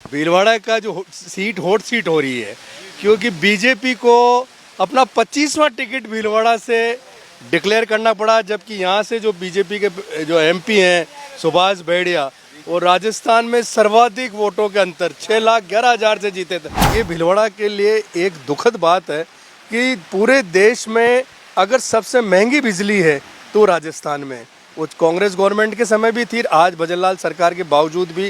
भीलवाड़ा का जो seat hot seat हो रही है, क्योंकि बीजेपी को अपना 25वां टिकट भीलवाड़ा से डिक्लेयर करना पड़ा, जबकि यहाँ से जो बीजेपी के जो एमपी हैं सुभाष बहड़िया, वो राजस्थान में सर्वाधिक वोटों के अंतर 6,11,000 से जीते थे। ये भीलवाड़ा के लिए एक दुखद बात है कि पूरे देश में अगर सबसे महंगी बिजली है तो राजस्थान में, वो कांग्रेस गवर्नमेंट के समय भी थी, आज भजनलाल सरकार के बावजूद भी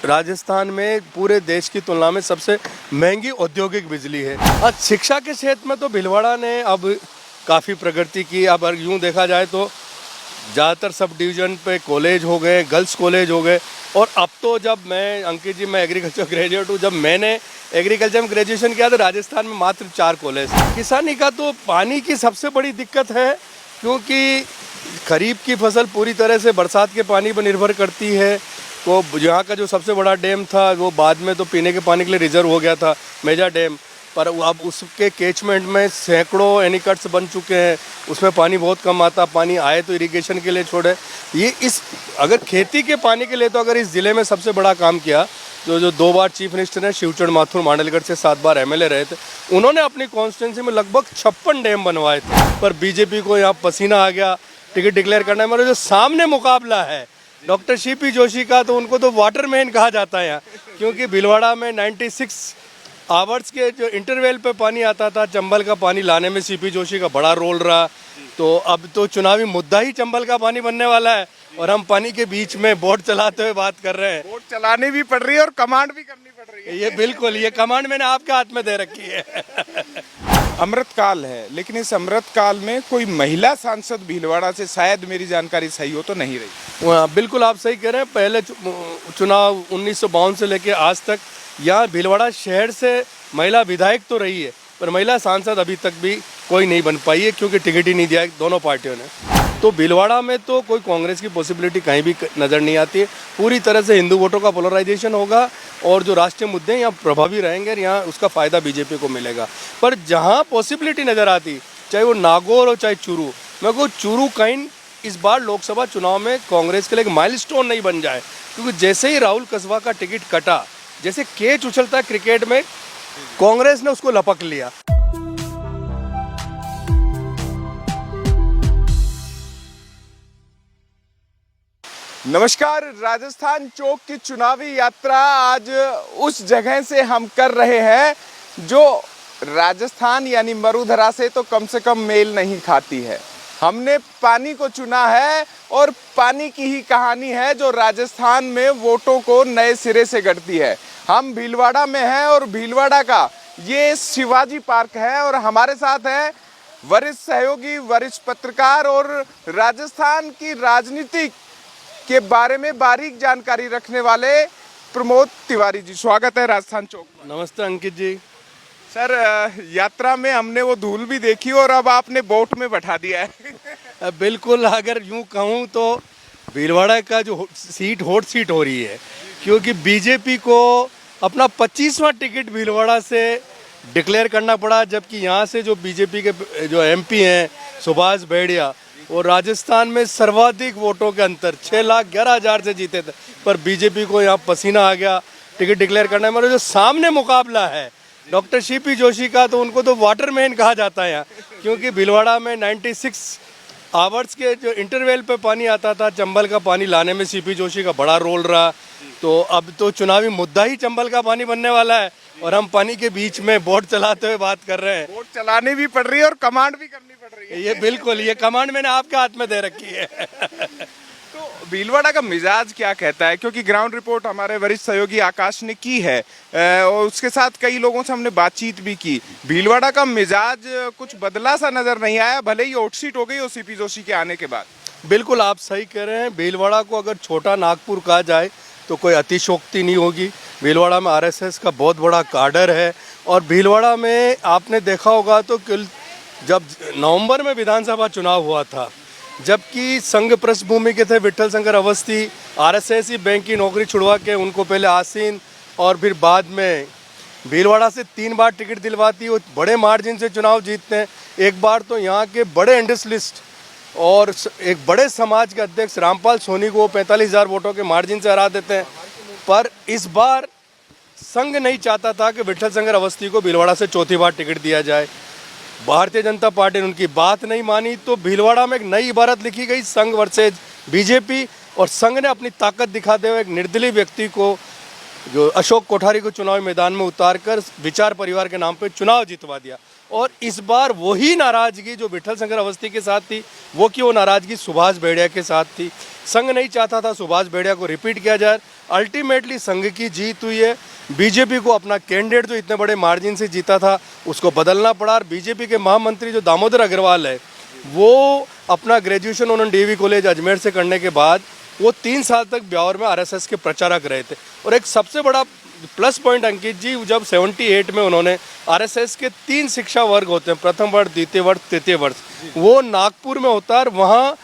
राजस्थान में पूरे देश की तुलना में सबसे महंगी औद्योगिक बिजली है। आज शिक्षा के क्षेत्र में तो भीलवाड़ा ने अब काफ़ी प्रगति की। अब यूँ देखा जाए तो ज़्यादातर सब डिवीज़न पे कॉलेज हो गए, गर्ल्स कॉलेज हो गए। और अब तो जब मैं अंकित जी, मैं एग्रीकल्चर ग्रेजुएट हूँ, जब मैंने एग्रीकल्चर में ग्रेजुएशन किया तो राजस्थान में मात्र 4 कॉलेज। किसानी का तो पानी की सबसे बड़ी दिक्कत है, क्योंकि खरीफ की फसल पूरी तरह से बरसात के पानी पर निर्भर करती है। तो यहाँ का जो सबसे बड़ा डैम था वो बाद में तो पीने के पानी के लिए रिजर्व हो गया था, मेजा डैम, पर अब उसके कैचमेंट में सैकड़ों एनीकट्स बन चुके हैं, उसमें पानी बहुत कम आता। पानी आए तो इरिगेशन के लिए छोड़े। ये इस अगर खेती के पानी के लिए तो अगर इस ज़िले में सबसे बड़ा काम किया, जो 2 बार चीफ मिनिस्टर हैं, शिवचरण माथुर मांडलगढ़ से 7 बार एमएलए रहे थे, उन्होंने अपनी कॉन्स्टिट्यूंसी में लगभग 56 डैम बनवाए थे। पर बीजेपी को यहाँ पसीना आ गया टिकट डिक्लेयर करने में। जो सामने मुकाबला है डॉक्टर सीपी जोशी का, तो उनको तो वाटरमैन कहा जाता है यहाँ, क्योंकि भीलवाड़ा में 96 आवर्स के जो इंटरवल पे पानी आता था, चंबल का पानी लाने में सीपी जोशी का बड़ा रोल रहा। तो अब तो चुनावी मुद्दा ही चंबल का पानी बनने वाला है और हम पानी के बीच में बोट चलाते हुए बात कर रहे हैं। बोट चलानी भी पड़ रही है और कमांड भी करनी पड़ रही है। ये बिल्कुल, ये कमांड मैंने आपके हाथ में दे रखी है। अमृत काल है, लेकिन इस अमृत काल में कोई महिला सांसद भीलवाड़ा से, शायद मेरी जानकारी सही हो तो, नहीं रही। बिल्कुल आप सही कह रहे हैं। पहले चुनाव 1952 से लेके आज तक यहाँ भीलवाड़ा शहर से महिला विधायक तो रही है, पर महिला सांसद अभी तक भी कोई नहीं बन पाई है, क्योंकि टिकट ही नहीं दिया दोनों पार्टियों ने। तो भीलवाड़ा में तो कोई कांग्रेस की पॉसिबिलिटी कहीं भी नज़र नहीं आती है। पूरी तरह से हिंदू वोटों का पोलराइजेशन होगा और जो राष्ट्रीय मुद्दे हैं यहाँ प्रभावी रहेंगे, यहाँ उसका फ़ायदा बीजेपी को मिलेगा। पर जहाँ पॉसिबिलिटी नज़र आती, चाहे वो नागौर हो चाहे चूरू, मैं को चूरू कहीं इस बार लोकसभा चुनाव में कांग्रेस के लिए एक माइलस्टोन नहीं बन जाए, क्योंकि जैसे ही राहुल कसबा का टिकट कटा, जैसे कैच उछलता है क्रिकेट में, कांग्रेस ने उसको लपक लिया। नमस्कार, राजस्थान चौक की चुनावी यात्रा आज उस जगह से हम कर रहे हैं जो राजस्थान यानी मरुधरा से तो कम से कम मेल नहीं खाती है। हमने पानी को चुना है और पानी की ही कहानी है जो राजस्थान में वोटों को नए सिरे से गढ़ती है। हम भीलवाड़ा में हैं और भीलवाड़ा का ये शिवाजी पार्क है और हमारे साथ हैं वरिष्ठ सहयोगी, वरिष्ठ पत्रकार और राजस्थान की राजनीति के बारे में बारीक जानकारी रखने वाले प्रमोद तिवारी जी। स्वागत है राजस्थान चौक में। नमस्ते अंकित जी। सर, यात्रा में हमने वो धूल भी देखी और अब आपने बोट में बैठा दिया है। बिल्कुल, अगर यूँ कहूँ तो भीलवाड़ा का जो सीट हॉट सीट हो रही है, क्योंकि बीजेपी को अपना 25वां टिकट भीलवाड़ा से डिक्लेयर करना पड़ा, जबकि यहाँ से जो बीजेपी के जो एमपी हैं सुभाष बहड़िया, वो राजस्थान में सर्वाधिक वोटों के अंतर 6,11,000 से जीते थे। पर बीजेपी को यहाँ पसीना आ गया टिकट डिक्लेयर करने में। जो सामने मुकाबला है डॉक्टर सीपी जोशी का, तो उनको तो वाटरमैन कहा जाता है यहाँ, क्योंकि भीलवाड़ा में 96 आवर्स के जो इंटरवल पे पानी आता था, चंबल का पानी लाने में सीपी जोशी का बड़ा रोल रहा। तो अब तो चुनावी मुद्दा ही चंबल का पानी बनने वाला है और हम पानी के बीच में बोट चलाते हुए बात कर रहे हैं। बोट चलानी भी पड़ रही है और कमांड भी करनी पड़ रही है। ये बिल्कुल, ये कमांड मैंने आपके हाथ में दे रखी है। तो भीलवाड़ा का मिजाज क्या कहता है, क्योंकि ग्राउंड रिपोर्ट हमारे वरिष्ठ सहयोगी आकाश ने की है और उसके साथ कई लोगों से हमने बातचीत भी की। भीलवाड़ा का मिजाज कुछ बदला सा नजर नहीं आया, भले ही ओट सीट हो गई हो सीपी जोशी के आने के बाद। बिल्कुल आप सही कह रहे हैं। भीलवाड़ा को अगर छोटा नागपुर कहा जाए तो कोई अतिशोक्ति नहीं होगी। भीलवाड़ा में आरएसएस का बहुत बड़ा काडर है और भीलवाड़ा में आपने देखा होगा तो जब नवंबर में विधानसभा चुनाव हुआ था, जबकि संघ पृष्ठभूमि के थे विठल शंकर अवस्थी, आरएसएस ही बैंक की नौकरी छुड़वा के उनको पहले आसीन और फिर बाद में भीलवाड़ा से 3 बार टिकट दिलवाती, वो बड़े मार्जिन से चुनाव जीतते हैं। एक बार तो यहाँ के बड़े इंडस्ट्रियलिस्ट और एक बड़े समाज के अध्यक्ष रामपाल सोनी को 45,000 वोटों के मार्जिन से हरा देते हैं। पर इस बार संघ नहीं चाहता था कि विठल शंकर अवस्थी को भीलवाड़ा से चौथी बार टिकट दिया जाए। भारतीय जनता पार्टी ने उनकी बात नहीं मानी, तो भीलवाड़ा में एक नई इबारत लिखी गई, संघ वर्सेज बीजेपी, और संघ ने अपनी ताकत दिखाते हुए एक निर्दलीय व्यक्ति को, जो अशोक कोठारी को, चुनावी मैदान में उतारकर विचार परिवार के नाम पे चुनाव जितवा दिया। और इस बार वही नाराजगी जो विठल शंकर अवस्थी के साथ थी, वो नाराजगी सुभाष भेड़िया के साथ थी। संघ नहीं चाहता था सुभाष भेड़िया को रिपीट किया जाए। अल्टीमेटली संघ की जीत हुई है। बीजेपी को अपना कैंडिडेट जो इतने बड़े मार्जिन से जीता था उसको बदलना पड़ा, और बीजेपी के महामंत्री जो दामोदर अग्रवाल है, वो अपना ग्रेजुएशन उन्होंने डीवी कॉलेज अजमेर से करने के बाद वो 3 साल तक ब्यावर में आरएसएस के प्रचारक रहे थे। और एक सबसे बड़ा प्लस पॉइंट अंकित जी, जब 78 में उन्होंने आरएसएस के 3 शिक्षा वर्ग होते हैं, प्रथम वर्ष, द्वितीय वर्ष, तृतीय वर्ष, वो नागपुर में होता है। वहाँ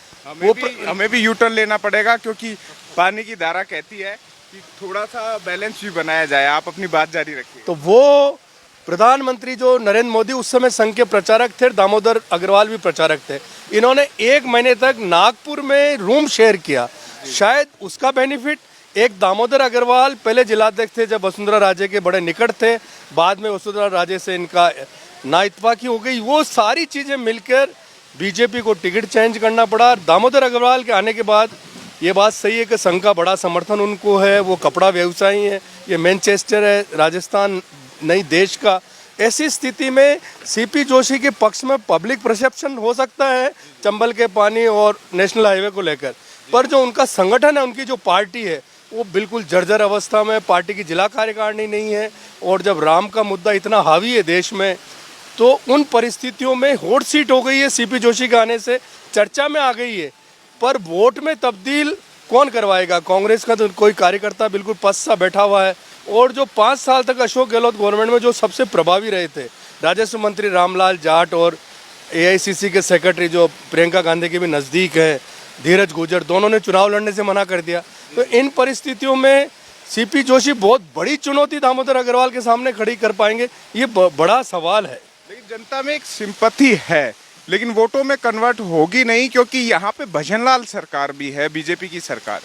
हमें भी यू टर्न लेना पड़ेगा, क्योंकि पानी की धारा कहती है कि थोड़ा सा बैलेंस भी बनाया जाए। आप अपनी बात जारी रखिए। तो वो प्रधानमंत्री जो नरेंद्र मोदी उस समय संघ के प्रचारक थे, दामोदर अग्रवाल भी प्रचारक थे, इन्होंने 1 महीने तक नागपुर में रूम शेयर किया। शायद उसका बेनिफिट, एक दामोदर अग्रवाल पहले जिलाध्यक्ष थे जब वसुंधरा राजे के बड़े निकट थे, बाद में वसुंधरा राजे से इनका नाइतवाकी हो गई, वो सारी चीज़ें मिलकर बीजेपी को टिकट चेंज करना पड़ा। दामोदर अग्रवाल के आने के बाद ये बात सही है कि संघ का बड़ा समर्थन उनको है, वो कपड़ा व्यवसायी है, ये मैनचेस्टर है राजस्थान नई देश का। ऐसी स्थिति में सीपी जोशी के पक्ष में पब्लिक परसेप्शन हो सकता है चंबल के पानी और नेशनल हाईवे को लेकर, पर जो उनका संगठन है, उनकी जो पार्टी है, वो बिल्कुल जर्जर अवस्था में, पार्टी की जिला कार्यकारिणी नहीं है। और जब राम का मुद्दा इतना हावी है देश में, तो उन परिस्थितियों में हॉट सीट हो गई है सीपी जोशी के आने से, चर्चा में आ गई है। पर वोट में तब्दील कौन करवाएगा? कांग्रेस का तो कोई कार्यकर्ता बिल्कुल पस सा बैठा हुआ है। और जो 5 साल तक अशोक गहलोत गवर्नमेंट में जो सबसे प्रभावी रहे थे, राजस्व मंत्री रामलाल जाट और एआईसीसी के सेक्रेटरी जो प्रियंका गांधी के भी नज़दीक हैं, धीरज गुर्जर, दोनों ने चुनाव लड़ने से मना कर दिया। तो इन परिस्थितियों में सीपी जोशी बहुत बड़ी चुनौती दामोदर अग्रवाल के सामने खड़ी कर पाएंगे, ये बड़ा सवाल है। लेकिन जनता में एक सिंपैथी है, लेकिन वोटों में कन्वर्ट होगी नहीं, क्योंकि यहाँ पे भजनलाल सरकार भी है, बीजेपी की सरकार।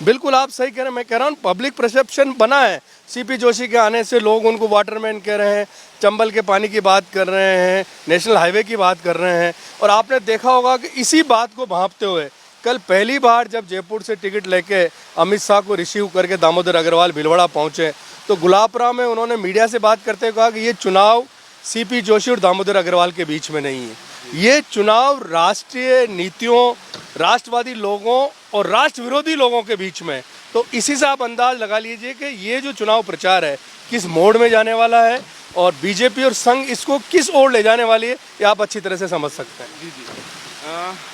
बिल्कुल आप सही कह रहे हैं। मैं कह रहा हूँ पब्लिक परसेप्शन बना है सीपी जोशी के आने से, लोग उनको वाटरमैन कह रहे हैं, चंबल के पानी की बात कर रहे हैं, नेशनल हाईवे की बात कर रहे हैं। और आपने देखा होगा कि इसी बात को भांपते हुए कल पहली बार जब जयपुर से टिकट लेके अमित शाह को रिसीव करके दामोदर अग्रवाल भीलवाड़ा पहुंचे, तो गुलाबराव में उन्होंने मीडिया से बात करते हुए कहा कि ये चुनाव सीपी जोशी और दामोदर अग्रवाल के बीच में नहीं है, ये चुनाव राष्ट्रीय नीतियों, राष्ट्रवादी लोगों और राष्ट्र विरोधी लोगों के बीच में। तो इसी से आप अंदाज लगा लीजिए कि ये जो चुनाव प्रचार है किस मोड़ में जाने वाला है, और बीजेपी और संघ इसको किस ओर ले जाने वाली है, ये आप अच्छी तरह से समझ सकते हैं।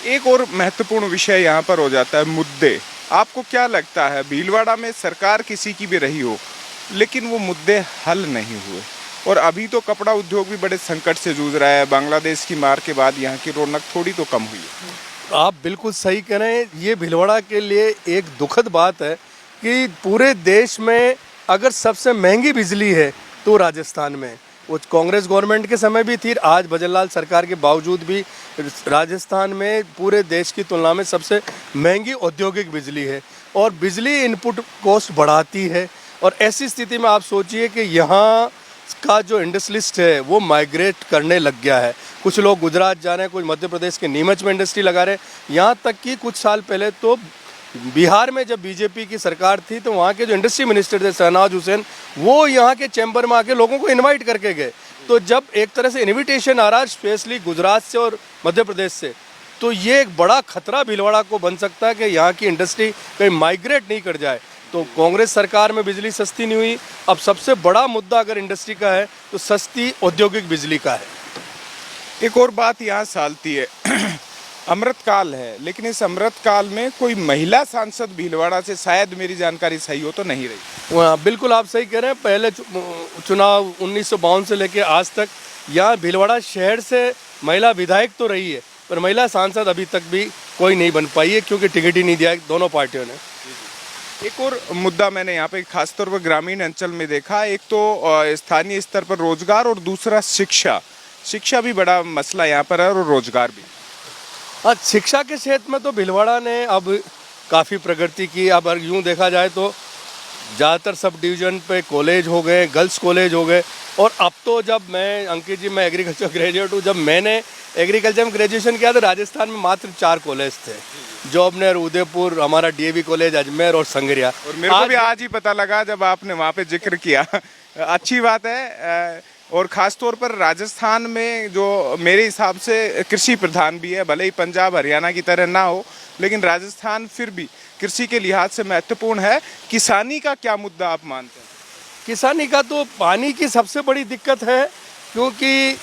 एक और महत्वपूर्ण विषय यहाँ पर हो जाता है मुद्दे। आपको क्या लगता है, भीलवाड़ा में सरकार किसी की भी रही हो, लेकिन वो मुद्दे हल नहीं हुए, और अभी तो कपड़ा उद्योग भी बड़े संकट से जूझ रहा है। बांग्लादेश की मार के बाद यहाँ की रौनक थोड़ी तो कम हुई है। आप बिल्कुल सही कह रहे हैं। ये भीलवाड़ा के लिए एक दुखद बात है कि पूरे देश में अगर सबसे महंगी बिजली है तो राजस्थान में, वो कांग्रेस गवर्नमेंट के समय भी थी, आज भजनलाल सरकार के बावजूद भी राजस्थान में पूरे देश की तुलना में सबसे महंगी औद्योगिक बिजली है, और बिजली इनपुट कॉस्ट बढ़ाती है। और ऐसी स्थिति में आप सोचिए कि यहाँ का जो इंडस्ट्रियलिस्ट है वो माइग्रेट करने लग गया है। कुछ लोग गुजरात जा रहे हैं, कुछ मध्य प्रदेश के नीमच में इंडस्ट्री लगा रहे हैं। यहाँ तक कि कुछ साल पहले तो बिहार में जब बीजेपी की सरकार थी, तो वहाँ के जो इंडस्ट्री मिनिस्टर थे शहनाज हुसैन, वो यहाँ के चैम्बर में आके लोगों को इनवाइट करके गए। तो जब एक तरह से इन्विटेशन आ रहा है स्पेशली गुजरात से और मध्य प्रदेश से, तो ये एक बड़ा खतरा भीलवाड़ा को बन सकता है कि यहाँ की इंडस्ट्री कहीं माइग्रेट नहीं कर जाए। तो कांग्रेस सरकार में बिजली सस्ती नहीं हुई। अब सबसे बड़ा मुद्दा अगर इंडस्ट्री का है तो सस्ती औद्योगिक बिजली का है। एक और बात यहाँ सालती है, अमृतकाल है, लेकिन इस अमृतकाल में कोई महिला सांसद भीलवाड़ा से, शायद मेरी जानकारी सही हो तो नहीं रही। वहाँ बिल्कुल आप सही कह रहे हैं। पहले चुनाव 1952 से लेकर आज तक यहाँ भीलवाड़ा शहर से महिला विधायक तो रही है, पर महिला सांसद अभी तक भी कोई नहीं बन पाई है, क्योंकि टिकट ही नहीं दिया दोनों पार्टियों ने। एक और मुद्दा मैंने यहाँ पे खासतौर पर ग्रामीण अंचल में देखा, एक तो स्थानीय स्तर पर रोजगार और दूसरा शिक्षा भी बड़ा मसला यहाँ पर है, और रोजगार भी। हाँ, शिक्षा के क्षेत्र में तो भीलवाड़ा ने अब काफ़ी प्रगति की। अब अगर यूँ देखा जाए तो ज़्यादातर सब डिवीज़न पे कॉलेज हो गए, गर्ल्स कॉलेज हो गए। और अब तो जब मैं, अंकित जी, मैं एग्रीकल्चर ग्रेजुएट हूँ, जब मैंने एग्रीकल्चर में ग्रेजुएशन किया तो राजस्थान में मात्र 4 कॉलेज थे, जॉबनेर, उदयपुर, हमारा डीएवी कॉलेज अजमेर और संगरिया। और मेरे को भी आज ही पता लगा जब आपने वहाँ पे जिक्र किया। अच्छी बात है। और ख़ास तौर पर राजस्थान में जो मेरे हिसाब से कृषि प्रधान भी है, भले ही पंजाब हरियाणा की तरह ना हो, लेकिन राजस्थान फिर भी कृषि के लिहाज से महत्वपूर्ण है। किसानी का क्या मुद्दा आप मानते हैं? किसानी का तो पानी की सबसे बड़ी दिक्कत है, क्योंकि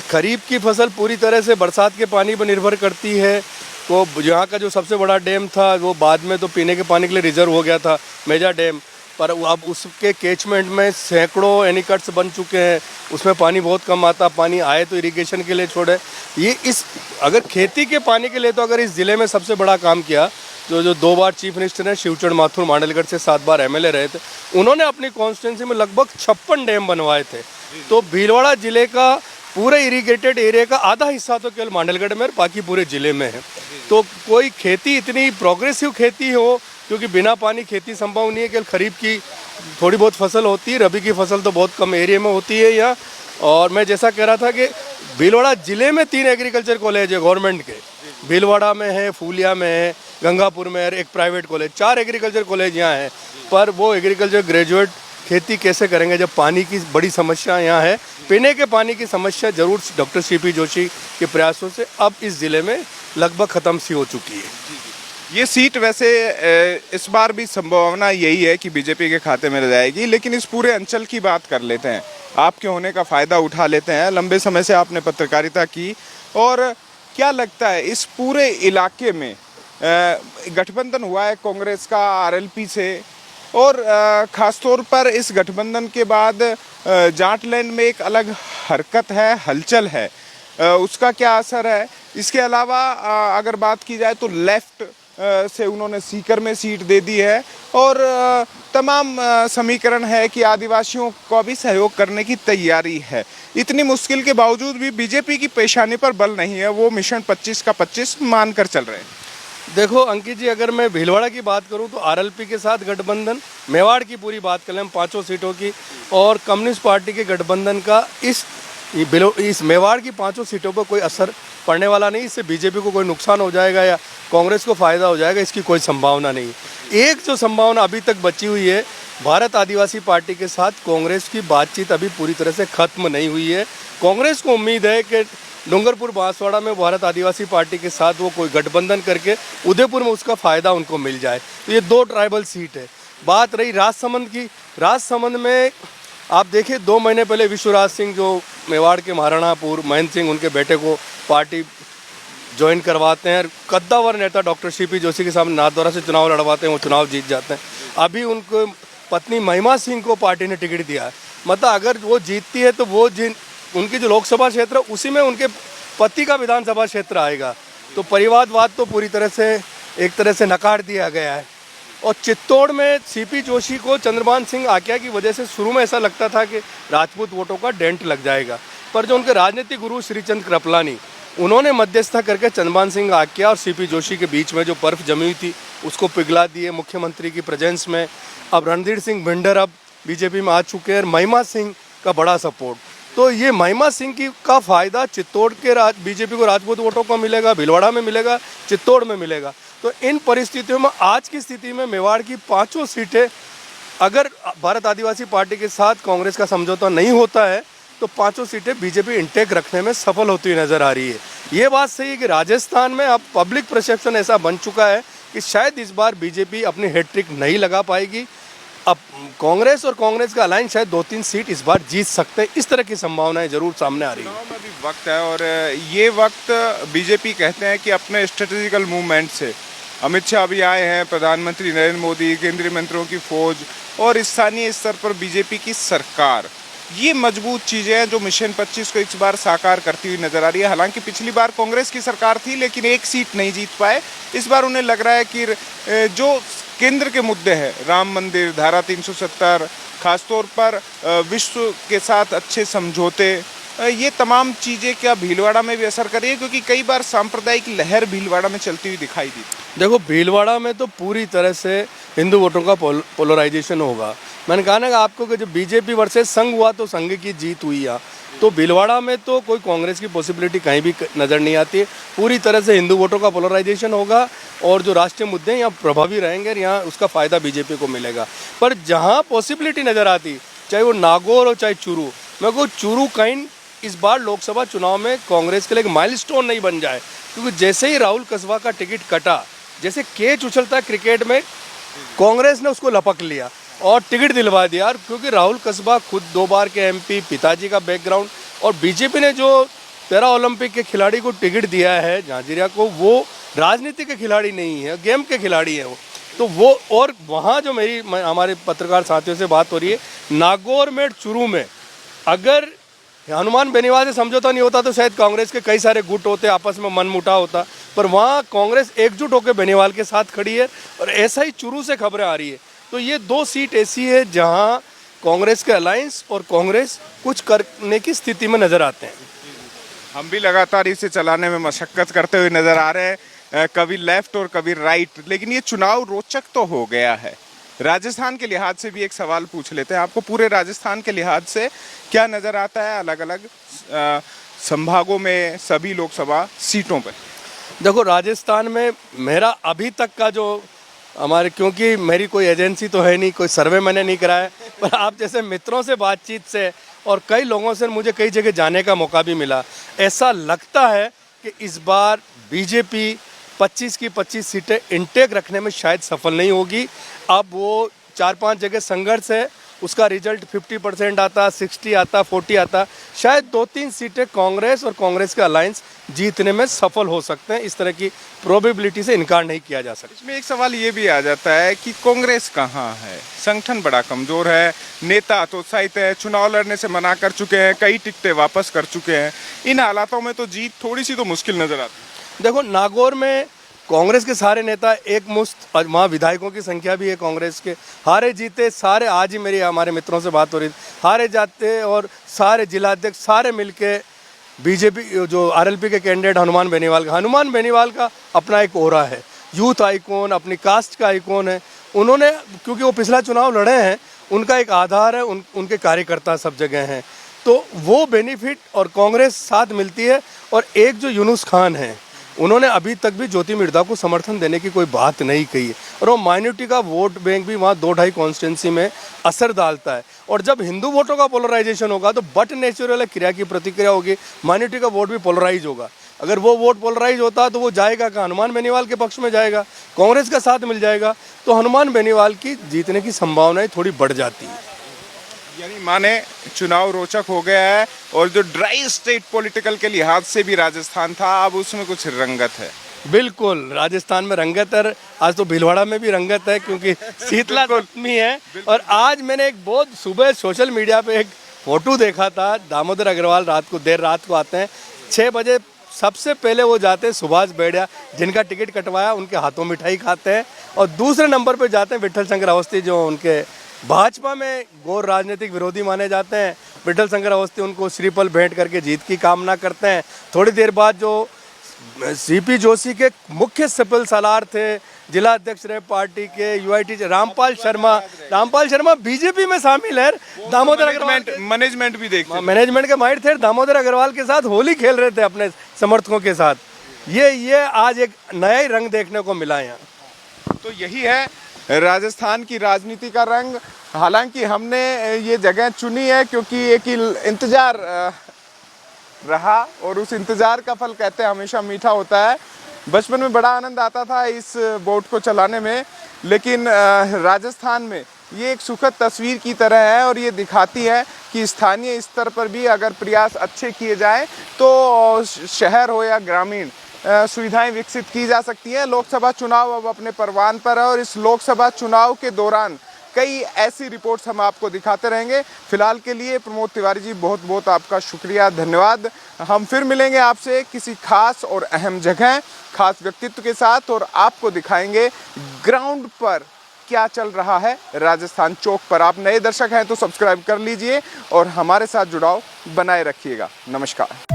खरीफ की फसल पूरी तरह से बरसात के पानी पर निर्भर करती है। तो यहाँ का जो सबसे बड़ा डैम था वो बाद में तो पीने के पानी के लिए रिजर्व हो गया था, मेजा डैम, पर अब उसके कैचमेंट में सैकड़ों एनीकट्स बन चुके हैं, उसमें पानी बहुत कम आता। पानी आए तो इरिगेशन के लिए छोड़े। ये इस अगर खेती के पानी के लिए तो अगर इस ज़िले में सबसे बड़ा काम किया, जो 2 बार चीफ मिनिस्टर हैं, शिवचरण माथुर मांडलगढ़ से 7 बार एमएलए रहे थे, उन्होंने अपनी कॉन्स्टिट्यूंसी में लगभग 56 डैम बनवाए थे। तो भीलवाड़ा ज़िले का पूरे इरिगेटेड एरिया का आधा हिस्सा तो केवल मांडलगढ़ में और बाकी पूरे ज़िले में है। तो कोई खेती इतनी प्रोग्रेसिव खेती हो, क्योंकि बिना पानी खेती संभव नहीं है। केवल खरीफ की थोड़ी बहुत फसल होती है, रबी की फसल तो बहुत कम एरिया में होती है यहाँ। और मैं जैसा कह रहा था कि भीलवाड़ा ज़िले में 3 एग्रीकल्चर कॉलेज है गवर्नमेंट के, भीलवाड़ा में है, फूलिया में है, गंगापुर में है, एक प्राइवेट कॉलेज, 4 एग्रीकल्चर कॉलेज यहाँ है। पर वो एग्रीकल्चर ग्रेजुएट खेती कैसे करेंगे जब पानी की बड़ी समस्या यहाँ है। पीने के पानी की समस्या जरूर डॉक्टर सीपी जोशी के प्रयासों से अब इस ज़िले में लगभग ख़त्म सी हो चुकी है। ये सीट वैसे इस बार भी संभावना यही है कि बीजेपी के खाते में रह जाएगी, लेकिन इस पूरे अंचल की बात कर लेते हैं। आपके होने का फ़ायदा उठा लेते हैं। लंबे समय से आपने पत्रकारिता की, और क्या लगता है इस पूरे इलाके में गठबंधन हुआ है कांग्रेस का आरएलपी से, और ख़ास तौर पर इस गठबंधन के बाद जाटलैंड में एक अलग हरकत है, हलचल है, उसका क्या असर है? इसके अलावा अगर बात की जाए तो लेफ्ट से उन्होंने सीकर में सीट दे दी है, और तमाम समीकरण है कि आदिवासियों को भी सहयोग करने की तैयारी है। इतनी मुश्किल के बावजूद भी बीजेपी की पेशानी पर बल नहीं है, वो मिशन 25 का 25 मानकर चल रहे हैं। देखो अंकित जी, अगर मैं भीलवाड़ा की बात करूं तो आरएलपी के साथ गठबंधन, मेवाड़ की पूरी बात करें हम 5 सीटों की, और कम्युनिस्ट पार्टी के गठबंधन का इस मेवाड़ की 5 सीटों पर कोई असर पड़ने वाला नहीं। इससे बीजेपी को कोई नुकसान हो जाएगा या कांग्रेस को फ़ायदा हो जाएगा, इसकी कोई संभावना नहीं। एक जो संभावना अभी तक बची हुई है, भारत आदिवासी पार्टी के साथ कांग्रेस की बातचीत अभी पूरी तरह से ख़त्म नहीं हुई है। कांग्रेस को उम्मीद है कि डूंगरपुर बांसवाड़ा में भारत आदिवासी पार्टी के साथ वो कोई गठबंधन करके उदयपुर में उसका फ़ायदा उनको मिल जाए। तो ये 2 ट्राइबल सीट है। बात रही राजसमंद की, राजसमंद में आप देखिए 2 महीने पहले विश्वराज सिंह, जो मेवाड़ के महाराणापुर, महेंद्र सिंह उनके बेटे को पार्टी ज्वाइन करवाते हैं, कद्दावर नेता डॉक्टर सीपी जोशी के सामने नाथद्वारा से चुनाव लड़वाते हैं, वो चुनाव जीत जाते हैं। अभी उनको पत्नी महिमा सिंह को पार्टी ने टिकट दिया है। मतलब अगर वो जीतती है तो वो उनकी जो लोकसभा क्षेत्र है उसी में उनके पति का विधानसभा क्षेत्र आएगा। तो परिवारवाद तो पूरी तरह से एक तरह से नकार दिया गया है। और चित्तौड़ में सीपी जोशी को चंद्रभान सिंह आक्या की वजह से शुरू में ऐसा लगता था कि राजपूत वोटों का डेंट लग जाएगा, पर जो उनके राजनीतिक गुरु श्रीचंद कृपलानी, उन्होंने मध्यस्थता करके चंद्रभान सिंह आक्या और सीपी जोशी के बीच में जो बर्फ जमी हुई थी उसको पिघला दिए मुख्यमंत्री की प्रेजेंस में। अब रणधीर सिंह भिंडर अब बीजेपी में आ चुके हैं, महिमा सिंह का बड़ा सपोर्ट। तो ये महिमा सिंह का फ़ायदा चित्तौड़ के बीजेपी को राजपूत वोटों को मिलेगा, भीलवाड़ा में मिलेगा, चित्तौड़ में मिलेगा। तो इन परिस्थितियों में आज की स्थिति में मेवाड़ की 5 सीटें अगर भारत आदिवासी पार्टी के साथ कांग्रेस का समझौता नहीं होता है तो 5 सीटें बीजेपी इंटेक रखने में सफल होती हुई नजर आ रही है। ये बात सही है कि राजस्थान में अब पब्लिक परसेप्शन ऐसा बन चुका है कि शायद इस बार बीजेपी अपनी हैट्रिक नहीं लगा पाएगी। अब कांग्रेस और कांग्रेस का अलायंस शायद 2-3 सीट इस बार जीत सकते हैं, इस तरह की संभावनाएं जरूर सामने आ रही है। चुनाव में भी वक्त है, और ये वक्त बीजेपी कहते हैं कि अपने स्ट्रेटेजिकल मूवमेंट से, अमित शाह भी आए हैं, प्रधानमंत्री नरेंद्र मोदी, केंद्रीय मंत्रियों की फौज और स्थानीय स्तर पर बीजेपी की सरकार, ये मजबूत चीज़ें हैं जो मिशन 25 को इस बार साकार करती हुई नजर आ रही है। हालांकि पिछली बार कांग्रेस की सरकार थी लेकिन 1 सीट नहीं जीत पाए। इस बार उन्हें लग रहा है कि जो केंद्र के मुद्दे हैं, राम मंदिर, धारा 370, खासतौर पर विश्व के साथ अच्छे समझौते ये तमाम चीज़ें क्या भीलवाड़ा में भी असर कर रही है, क्योंकि कई बार सांप्रदायिक लहर भीलवाड़ा में चलती हुई दिखाई दी। देखो, भीलवाड़ा में तो पूरी तरह से हिंदू वोटों का पोलराइजेशन होगा। मैंने कहा ना कि आपको कि जब बीजेपी वर्सेस संघ हुआ तो संघ की जीत हुई है, तो भीलवाड़ा में तो कोई कांग्रेस की पॉसिबिलिटी कहीं भी नज़र नहीं आती है। पूरी तरह से हिंदू वोटों का पोलराइजेशन होगा और जो राष्ट्रीय मुद्दे हैं यहाँ प्रभावी रहेंगे, यहाँ उसका फ़ायदा बीजेपी को मिलेगा। पर जहाँ पॉसिबिलिटी नज़र आती, चाहे वो नागौर हो चाहे चूरू, मैं को चूरू काइंड इस बार लोकसभा चुनाव में कांग्रेस के लिए एक माइलस्टोन नहीं बन जाए, क्योंकि जैसे ही राहुल कसबा का टिकट कटा, जैसे कैच उछलता है क्रिकेट में, कांग्रेस ने उसको लपक लिया और टिकट दिलवा दिया। क्योंकि राहुल कसबा खुद 2 बार के एमपी, पिताजी का बैकग्राउंड, और बीजेपी ने जो पैरा ओलंपिक के खिलाड़ी को टिकट दिया है झांझरिया को, वो राजनीति के खिलाड़ी नहीं है, गेम के खिलाड़ी है वो। तो वो, और वहाँ जो हमारे पत्रकार साथियों से बात हो रही है, नागौर में, चूरू में, अगर हनुमान बेनीवाल से समझौता नहीं होता तो शायद कांग्रेस के कई सारे गुट होते, आपस में मनमुटाव होता, पर वहाँ कांग्रेस एकजुट होकर बेनीवाल के साथ खड़ी है। और ऐसा ही चूरू से खबरें आ रही है। तो ये 2 सीट ऐसी है जहाँ कांग्रेस के अलायंस और कांग्रेस कुछ करने की स्थिति में नजर आते हैं। हम भी लगातार इसे चलाने में मशक्कत करते हुए नजर आ रहे हैं, कभी लेफ्ट और कभी राइट, लेकिन ये चुनाव रोचक तो हो गया है। राजस्थान के लिहाज से भी एक सवाल पूछ लेते हैं, आपको पूरे राजस्थान के लिहाज से क्या नज़र आता है अलग अलग संभागों में, सभी लोकसभा सीटों पे? देखो, राजस्थान में मेरा अभी तक का जो हमारे, क्योंकि मेरी कोई एजेंसी तो है नहीं, कोई सर्वे मैंने नहीं कराया, पर आप जैसे मित्रों से बातचीत से और कई लोगों से मुझे कई जगह जाने का मौका भी मिला, ऐसा लगता है कि इस बार बीजेपी 25 की 25 सीटें इंटेक रखने में शायद सफल नहीं होगी। अब वो 4-5 जगह संघर्ष है, उसका रिजल्ट 50% आता, 60 आता, 40 आता, शायद 2-3 सीटें कांग्रेस और कांग्रेस के अलायंस जीतने में सफल हो सकते हैं। इस तरह की प्रोबेबिलिटी से इनकार नहीं किया जा सकता। इसमें एक सवाल ये भी आ जाता है कि कांग्रेस कहाँ है, संगठन बड़ा कमजोर है, नेता हतोत्साहित है, चुनाव लड़ने से मना कर चुके हैं, कई टिकटें वापस कर चुके हैं। इन हालातों में तो जीत थोड़ी सी तो मुश्किल नजर आती है। देखो, नागौर में कांग्रेस के सारे नेता एक मुश्त, वहाँ विधायकों की संख्या भी है कांग्रेस के, हारे जीते सारे, आज ही मेरी हमारे मित्रों से बात हो रही थी, हारे जाते और सारे जिलाध्यक्ष सारे मिलके बीजेपी, जो आरएलपी के कैंडिडेट हनुमान बेनीवाल का अपना एक ओरा है, यूथ आइकॉन, अपनी कास्ट का आइकॉन है। उन्होंने, क्योंकि वो पिछला चुनाव लड़े हैं, उनका एक आधार है, उनके कार्यकर्ता सब जगह हैं, तो वो बेनिफिट और कांग्रेस साथ मिलती है। और एक जो यूनुस खान है, उन्होंने अभी तक भी ज्योति मिर्धा को समर्थन देने की कोई बात नहीं कही है, और वो माइनॉरिटी का वोट बैंक भी वहाँ 2-2.5 कॉन्स्टिट्यूंसी में असर डालता है। और जब हिंदू वोटों का पोलराइजेशन होगा तो बट नेचुरल क्रिया की प्रतिक्रिया होगी, माइनॉरिटी का वोट भी पोलराइज होगा। अगर वो वोट पोलराइज होता तो वो जाएगा कहाँ, हनुमान बेनीवाल के पक्ष में जाएगा, कांग्रेस का साथ मिल जाएगा, तो हनुमान बेनीवाल की जीतने की संभावनाएं थोड़ी बढ़ जाती है। यानी माने चुनाव रोचक हो गया है, और जो ड्राई स्टेट पॉलिटिकल के लिहाज से भी राजस्थान था, अब उसमें कुछ रंगत है। बिल्कुल, राजस्थान में रंगत है। आज तो भीलवाड़ा में भी रंगत है, क्योंकि शीतला गर्मी है। और आज मैंने एक बहुत सुबह सोशल मीडिया पे एक फोटो देखा था, दामोदर अग्रवाल देर रात को आते हैं 6 बजे, सबसे पहले वो जाते हैं सुभाष बैडिया, जिनका टिकट कटवाया, उनके हाथों मिठाई खाते हैं, और दूसरे नंबर पे जाते हैं विठल शंकर अवस्थी, जो उनके भाजपा में गौर राजनीतिक विरोधी माने जाते हैं। विठल शंकर अवस्थी उनको श्रीफल भेंट करके जीत की कामना करते हैं। थोड़ी देर बाद जो सीपी जोशी के मुख्य सफल सालार थे, जिला अध्यक्ष रहे पार्टी के यूआईटी, रामपाल शर्मा बीजेपी में शामिल है। दामोदर अग्रवाल मैनेजमेंट भी देखते, मैनेजमेंट के माहिर थे, दामोदर अग्रवाल के साथ होली खेल रहे थे अपने समर्थकों के साथ। ये आज एक नया ही रंग देखने को मिला यहाँ। तो यही है राजस्थान की राजनीति का रंग। हालांकि हमने ये जगह चुनी है क्योंकि एक इंतजार रहा, और उस इंतजार का फल कहते हैं हमेशा मीठा होता है। बचपन में बड़ा आनंद आता था इस बोट को चलाने में, लेकिन राजस्थान में ये एक सुखद तस्वीर की तरह है, और ये दिखाती है कि स्थानीय स्तर पर भी अगर प्रयास अच्छे किए जाएं तो शहर हो या ग्रामीण सुविधाएं विकसित की जा सकती हैं। लोकसभा चुनाव अब अपने परवान पर है, और इस लोकसभा चुनाव के दौरान कई ऐसी रिपोर्ट्स हम आपको दिखाते रहेंगे। फिलहाल के लिए प्रमोद तिवारी जी, बहुत बहुत आपका शुक्रिया, धन्यवाद। हम फिर मिलेंगे आपसे किसी खास और अहम जगह, खास व्यक्तित्व के साथ, और आपको दिखाएंगे ग्राउंड पर क्या चल रहा है राजस्थान चौक पर। आप नए दर्शक हैं तो सब्सक्राइब कर लीजिए और हमारे साथ जुड़ाव बनाए रखिएगा। नमस्कार।